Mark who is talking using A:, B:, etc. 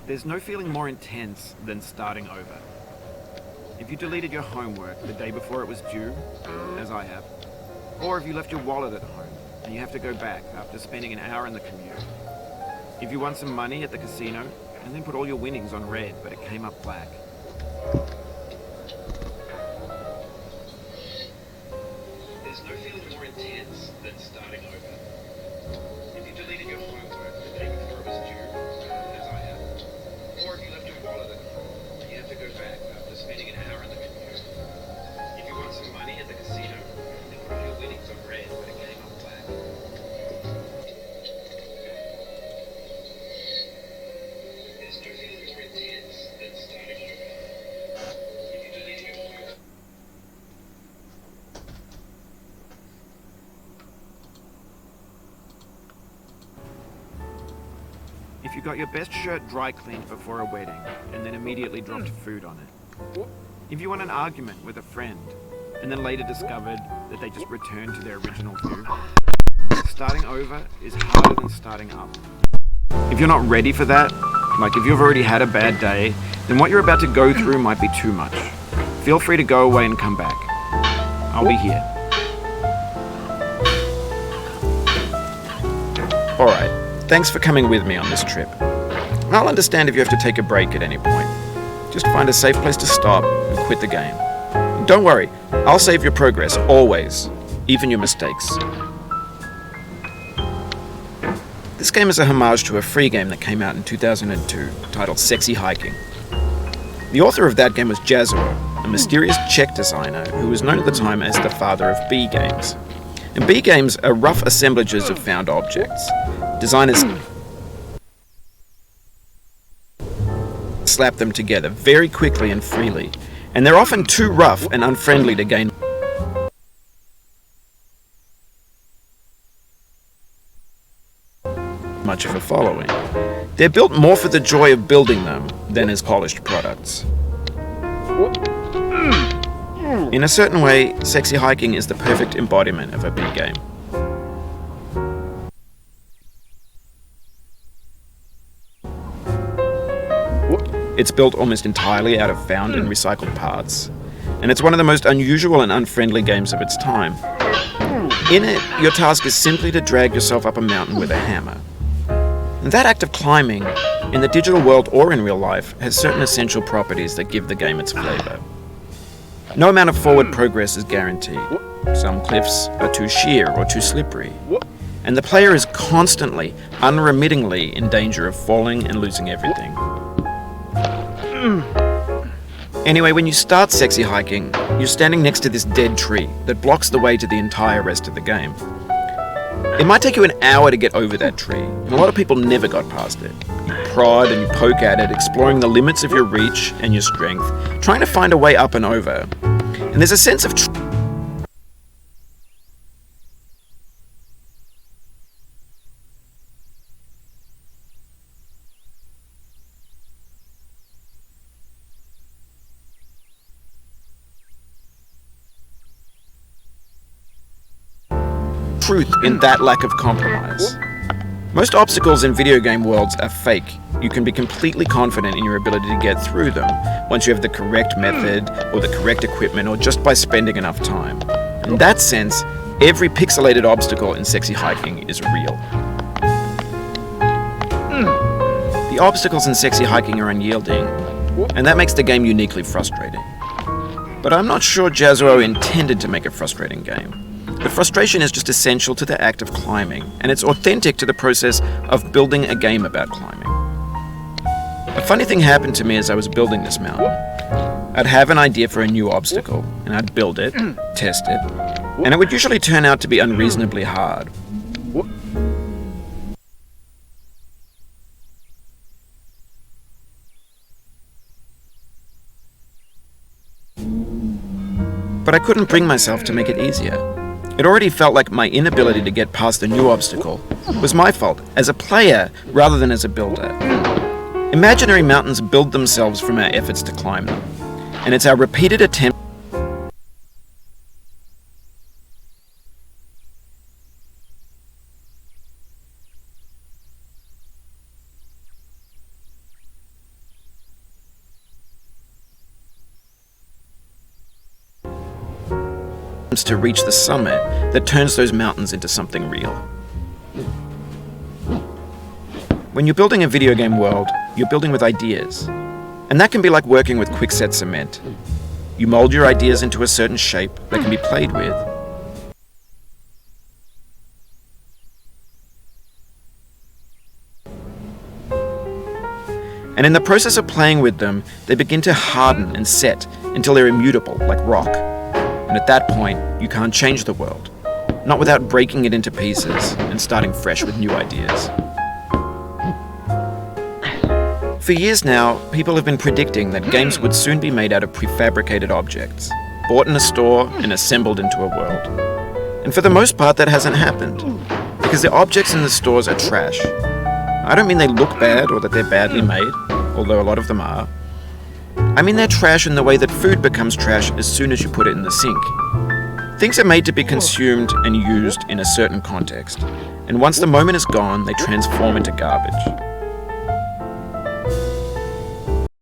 A: There's no feeling more intense than starting over. If you deleted your homework the day before it was due, as I have, or if you left your wallet at home and you have to go back after spending an hour in the commute. If you won some money at the casino and then put all your winnings on red but it came up black. There's no feeling more intense than starting over. If you deleted your homework the day before it was due, as I have, or if you left your wallet at home and you have to go back after spending an hour in the commute. If you won some money at the casino and then put all your winnings on red but it came up black. There's no feeling more intense than starting over. If you deleted your homework. If you got your best shirt dry cleaned before a wedding and then immediately dropped food on it. If you won an argument with a friend and then later discovered that they just returned to their original view. Starting over is harder than starting up. If you're not ready for that, like if you've already had a bad day, then what you're about to go through might be too much. Feel free to go away and come back. I'll be here. Alright. Thanks for coming with me on this trip. I'll understand if you have to take a break at any point. Just find a safe place to stop and quit the game. And don't worry, I'll save your progress, always, even your mistakes. This game is a homage to a free game that came out in 2002, titled Sexy Hiking. The author of that game was Jazzuo, a mysterious Czech designer who was known at the time as the father of B games. And B games are rough assemblages of found objects. Designers slap them together very quickly and freely, and they're often too rough and unfriendly to gain much of a following. They're built more for the joy of building them than as polished products. In a certain way, Sexy Hiking is the perfect embodiment of a B game. It's built almost entirely out of found and recycled parts, and it's one of the most unusual and unfriendly games of its time. In it, your task is simply to drag yourself up a mountain with a hammer. And that act of climbing, in the digital world or in real life, has certain essential properties that give the game its flavor. No amount of forward progress is guaranteed. Some cliffs are too sheer or too slippery, and the player is constantly, unremittingly in danger of falling and losing everything. Anyway, when you start Sexy Hiking, you're standing next to this dead tree that blocks the way to the entire rest of the game. It might take you an hour to get over that tree, and a lot of people never got past it. You prod and you poke at it, exploring the limits of your reach and your strength, trying to find a way up and over. And there's a sense of truth in that lack of compromise. Most obstacles in video game worlds are fake. You can be completely confident in your ability to get through them once you have the correct method or the correct equipment or just by spending enough time. In that sense, every pixelated obstacle in Sexy Hiking is real. The obstacles in Sexy Hiking are unyielding, and that makes the game uniquely frustrating. But I'm not sure Jazzuo intended to make a frustrating game. The frustration is just essential to the act of climbing, and it's authentic to the process of building a game about climbing. A funny thing happened to me as I was building this mountain. I'd have an idea for a new obstacle, and I'd build it, test it, and it would usually turn out to be unreasonably hard. But I couldn't bring myself to make it easier. It already felt like my inability to get past the new obstacle was my fault as a player rather than as a builder. Imaginary mountains build themselves from our efforts to climb them, and it's our repeated attempts to reach the summit that turns those mountains into something real. When you're building a video game world, you're building with ideas. And that can be like working with quickset cement. You mold your ideas into a certain shape that can be played with. And in the process of playing with them, they begin to harden and set until they're immutable, like rock. And at that point, you can't change the world, not without breaking it into pieces and starting fresh with new ideas. For years now, people have been predicting that games would soon be made out of prefabricated objects, bought in a store and assembled into a world. And for the most part, that hasn't happened, because the objects in the stores are trash. I don't mean they look bad or that they're badly made, although a lot of them are. I mean they're trash in the way that food becomes trash as soon as you put it in the sink. Things are made to be consumed and used in a certain context, and once the moment is gone, they transform into garbage.